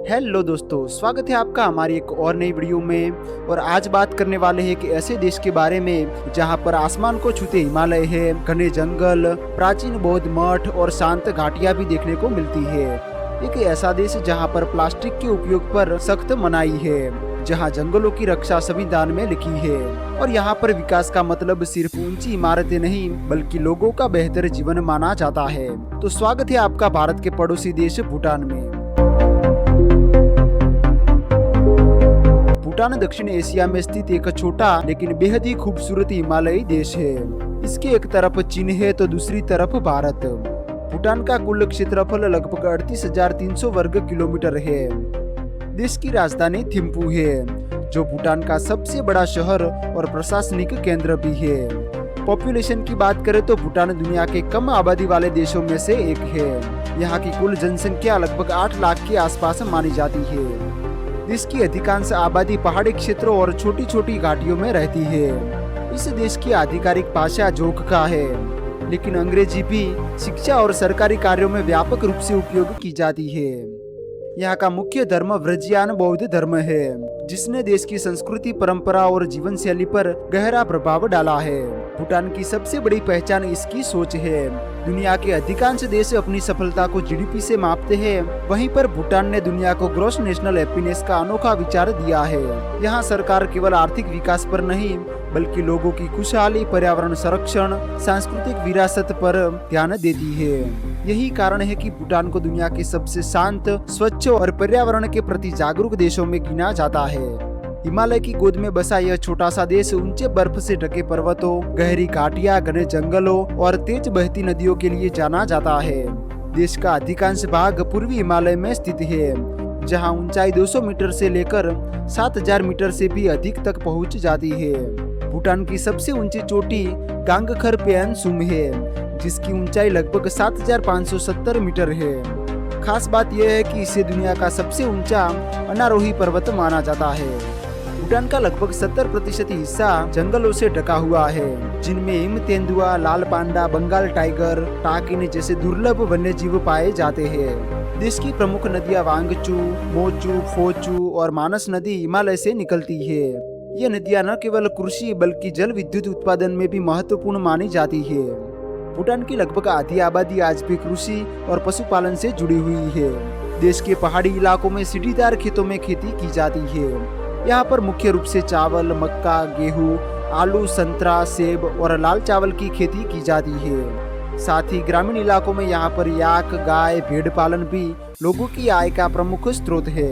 Hello दोस्तों, स्वागत है आपका हमारी एक और नई वीडियो में। और आज बात करने वाले हैं कि ऐसे देश के बारे में जहां पर आसमान को छूते हिमालय है, घने जंगल, प्राचीन बौद्ध मठ और शांत घाटियां भी देखने को मिलती है। एक ऐसा देश जहां पर प्लास्टिक के उपयोग पर सख्त मनाही है, जहां जंगलों की रक्षा संविधान में लिखी है और यहाँ पर विकास का मतलब सिर्फ ऊंची इमारतें नहीं बल्कि लोगों का बेहतर जीवन माना जाता है। तो स्वागत है आपका भारत के पड़ोसी देश भूटान में। भूटान दक्षिण एशिया में स्थित एक छोटा लेकिन बेहद ही खूबसूरत हिमालयी देश है। इसके एक तरफ चीन है तो दूसरी तरफ भारत। भूटान का कुल क्षेत्रफल लगभग 38,300 वर्ग किलोमीटर है। देश की राजधानी थिम्पू है, जो भूटान का सबसे बड़ा शहर और प्रशासनिक केंद्र भी है। पॉपुलेशन की बात करें तो भूटान दुनिया के कम आबादी वाले देशों में से एक है। यहाँ की कुल जनसंख्या लगभग 8 लाख के आसपास मानी जाती है। देश की अधिकांश आबादी पहाड़ी क्षेत्रों और छोटी छोटी घाटियों में रहती है। इस देश की आधिकारिक भाषा जोंगखा है, लेकिन अंग्रेजी भी शिक्षा और सरकारी कार्यों में व्यापक रूप से उपयोग की जाती है। यहाँ का मुख्य धर्म व्रजियान बौद्ध धर्म है, जिसने देश की संस्कृति, परंपरा और जीवन शैली पर गहरा प्रभाव डाला है। भूटान की सबसे बड़ी पहचान इसकी सोच है। दुनिया के अधिकांश देश अपनी सफलता को जीडीपी से मापते हैं, वहीं पर भूटान ने दुनिया को ग्रॉस नेशनल हैप्पीनेस का अनोखा विचार दिया है। यहाँ सरकार केवल आर्थिक विकास पर नहीं बल्कि लोगों की खुशहाली, पर्यावरण संरक्षण, सांस्कृतिक विरासत पर ध्यान देती है। यही कारण है कि भूटान को दुनिया के सबसे शांत, स्वच्छ और पर्यावरण के प्रति जागरूक देशों में गिना जाता है। हिमालय की गोद में बसा यह छोटा सा देश ऊंचे बर्फ से ढके पर्वतों, गहरी घाटियां, घने जंगलों और तेज बहती नदियों के लिए जाना जाता है। देश का अधिकांश भाग पूर्वी हिमालय में स्थित है, जहां ऊंचाई 200 मीटर से लेकर 7,000 मीटर से भी अधिक तक पहुंच जाती है। भूटान की सबसे ऊंची चोटी गांगखर पेयनसुम है, जिसकी ऊंचाई लगभग 7,570 मीटर है। खास बात यह है कि इसे दुनिया का सबसे ऊंचा अनारोही पर्वत माना जाता है। भूटान का लगभग 70% हिस्सा जंगलों से ढका हुआ है, जिनमें हिम तेंदुआ, लाल पांडा, बंगाल टाइगर, टाकिन जैसे दुर्लभ वन्य जीव पाए जाते हैं। देश की प्रमुख नदियां वांगचू, मोचू, फोचू और मानस नदी हिमालय से निकलती है। ये नदियां न केवल कृषि बल्कि जल विद्युत उत्पादन में भी महत्वपूर्ण मानी जाती है। भूटान की लगभग आधी आबादी आज भी कृषि और पशुपालन से जुड़ी हुई है। देश के पहाड़ी इलाकों में सीढ़ीदार खेतों में खेती की जाती है। यहाँ पर मुख्य रूप से चावल, मक्का, गेहूं, आलू, संतरा, सेब और लाल चावल की खेती की जाती है। साथ ही ग्रामीण इलाकों में यहाँ पर याक, गाय, भेड़ पालन भी लोगों की आय का प्रमुख स्रोत है।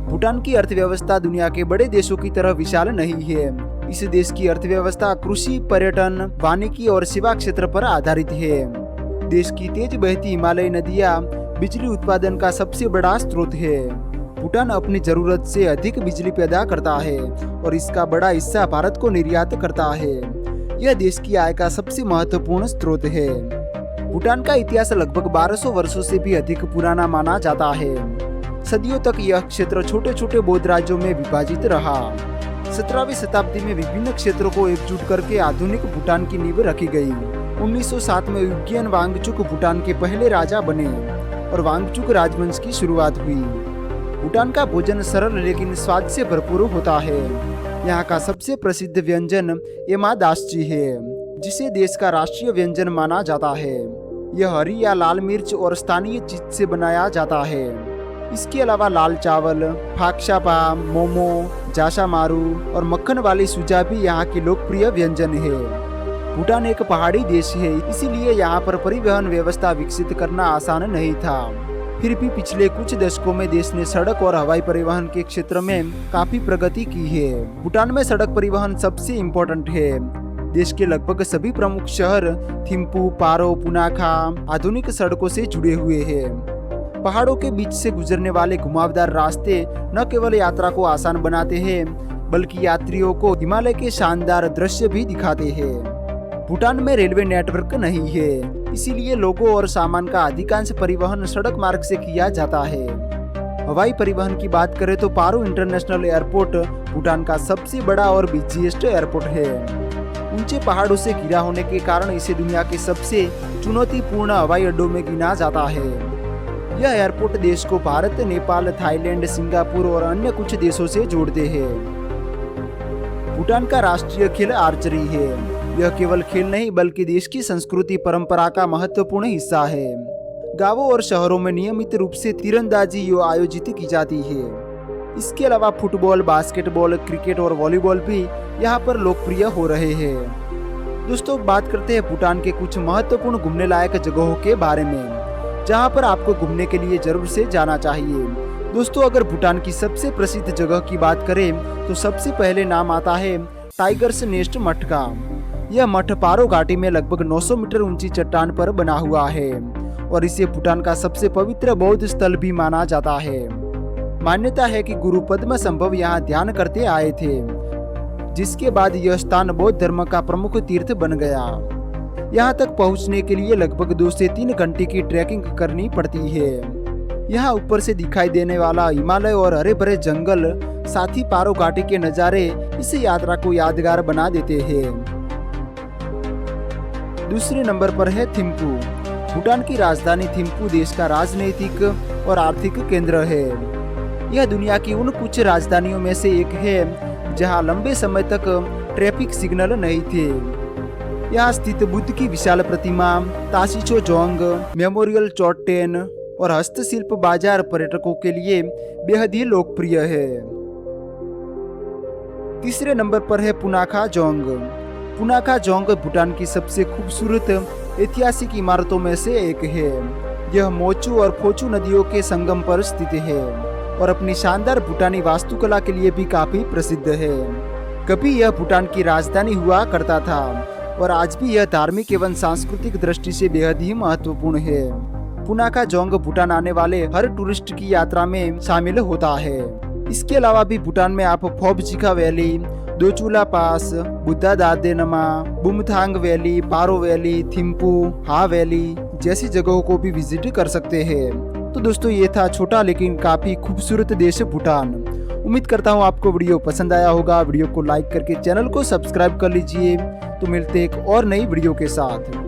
भूटान की अर्थव्यवस्था दुनिया के बड़े देशों की तरह विशाल नहीं है। इस देश की अर्थव्यवस्था कृषि, पर्यटन, वानिकी और सेवा क्षेत्र पर आधारित है। देश की तेज बहती हिमालयी नदियां बिजली उत्पादन का सबसे बड़ा स्रोत है। भूटान अपनी जरूरत से अधिक बिजली पैदा करता है और इसका बड़ा हिस्सा भारत को निर्यात करता है। यह देश की आय का सबसे महत्वपूर्ण स्रोत है। भूटान का इतिहास लगभग 1200 वर्षों से भी अधिक पुराना माना जाता है। सदियों तक यह क्षेत्र छोटे छोटे बौद्ध राज्यों में विभाजित रहा। 17वीं शताब्दी में विभिन्न क्षेत्रों को एकजुट करके आधुनिक भूटान की नींव रखी गई। 1907 में युग्यन वांगचुक भूटान के पहले राजा बने और वांगचुक राजवंश की शुरुआत हुई। भूटान का भोजन सरल लेकिन स्वाद से भरपूर होता है। यहाँ का सबसे प्रसिद्ध व्यंजन एमा दासची है, जिसे देश का राष्ट्रीय व्यंजन माना जाता है। यह हरी या लाल मिर्च और स्थानीय चीज से बनाया जाता है। इसके अलावा लाल चावल, फाक्सापा, मोमो, जाशा मारू और मक्खन वाली सुजा भी यहाँ की लोकप्रिय व्यंजन है। भूटान एक पहाड़ी देश है, इसीलिए यहाँ पर परिवहन व्यवस्था विकसित करना आसान नहीं था। फिर भी पिछले कुछ दशकों में देश ने सड़क और हवाई परिवहन के क्षेत्र में काफी प्रगति की है। भूटान में सड़क परिवहन सबसे इम्पोर्टेंट है। देश के लगभग सभी प्रमुख शहर थिम्पू, पारो, पुनाखा आधुनिक सड़कों से जुड़े हुए हैं। पहाड़ों के बीच से गुजरने वाले घुमावदार रास्ते न केवल यात्रा को आसान बनाते हैं बल्कि यात्रियों को हिमालय के शानदार दृश्य भी दिखाते हैं। भूटान में रेलवे नेटवर्क नहीं है, इसीलिए लोगों और सामान का अधिकांश परिवहन सड़क मार्ग से किया जाता है। हवाई परिवहन की बात करें तो पारो इंटरनेशनल एयरपोर्ट भूटान का सबसे बड़ा और बिजिएस्ट एयरपोर्ट है। ऊंचे पहाड़ों से घिरा होने के कारण इसे दुनिया के सबसे चुनौतीपूर्ण हवाई अड्डों में गिना जाता है। यह एयरपोर्ट देश को भारत, नेपाल, थाईलैंड, सिंगापुर और अन्य कुछ देशों से जोड़ते हैं। भूटान का राष्ट्रीय खेल आर्चरी है। यह केवल खेल नहीं बल्कि देश की संस्कृति परंपरा का महत्वपूर्ण हिस्सा है। गांवों और शहरों में नियमित रूप से तीरंदाजी आयोजित की जाती है। इसके अलावा फुटबॉल, बास्केटबॉल, क्रिकेट और वॉलीबॉल भी यहाँ पर लोकप्रिय हो रहे हैं। दोस्तों, बात करते हैं भूटान के कुछ महत्वपूर्ण घूमने लायक जगहों के बारे में, जहाँ पर आपको घूमने के लिए जरूर से जाना चाहिए। दोस्तों, अगर भूटान की सबसे प्रसिद्ध जगह की बात करें तो सबसे पहले नाम आता है टाइगर्स नेस्ट मठ का। यह मठ पारो घाटी में लगभग 900 मीटर ऊंची चट्टान पर बना हुआ है और इसे भूटान का सबसे पवित्र बौद्ध स्थल भी माना जाता है। मान्यता है कि गुरु पद्म संभव यहाँ ध्यान करते आए थे, जिसके बाद यह स्थान बौद्ध धर्म का प्रमुख तीर्थ बन गया। यहाँ तक पहुँचने के लिए लगभग 2 से 3 घंटे की ट्रैकिंग करनी पड़ती है। यहाँ ऊपर से दिखाई देने वाला हिमालय और हरे भरे जंगल, साथ ही पारो घाटी के नज़ारे इस यात्रा को यादगार बना देते हैं। दूसरे नंबर पर है थिम्पू। भूटान की राजधानी थिम्पू देश का राजनीतिक और आर्थिक केंद्र है। यह दुनिया की उन कुछ राजधानियों में से एक है जहां लंबे समय तक ट्रैफिक सिग्नल नहीं थे। यहाँ स्थित बुद्ध की विशाल प्रतिमा, ताशिचो जोंग मेमोरियल चोट्टेन और हस्तशिल्प बाजार पर्यटकों के लिए बेहद ही लोकप्रिय है। तीसरे नंबर पर है पुनाखा जोंग। पुनाखा जोंग भूटान की सबसे खूबसूरत ऐतिहासिक इमारतों में से एक है। यह मोचू और फोचू नदियों के संगम पर स्थित है और अपनी शानदार भूटानी वास्तुकला के लिए भी काफी प्रसिद्ध है। कभी यह भूटान की राजधानी हुआ करता था और आज भी यह धार्मिक एवं सांस्कृतिक दृष्टि से बेहद ही महत्वपूर्ण है। पुनाखा जोंग भूटान आने वाले हर टूरिस्ट की यात्रा में शामिल होता है। इसके अलावा भी भूटान में आप फोबजिका वैली, दोचुला पास, बुद्धा दादेनमा, बुमथांग वैली, पारो वैली, थिम्पू, हा वैली जैसी जगहों को भी विजिट कर सकते हैं। तो दोस्तों, ये था छोटा लेकिन काफी खूबसूरत देश भूटान। उम्मीद करता हूँ आपको वीडियो पसंद आया होगा। वीडियो को लाइक करके चैनल को सब्सक्राइब कर लीजिए। तो मिलते हैं एक और नई वीडियो के साथ।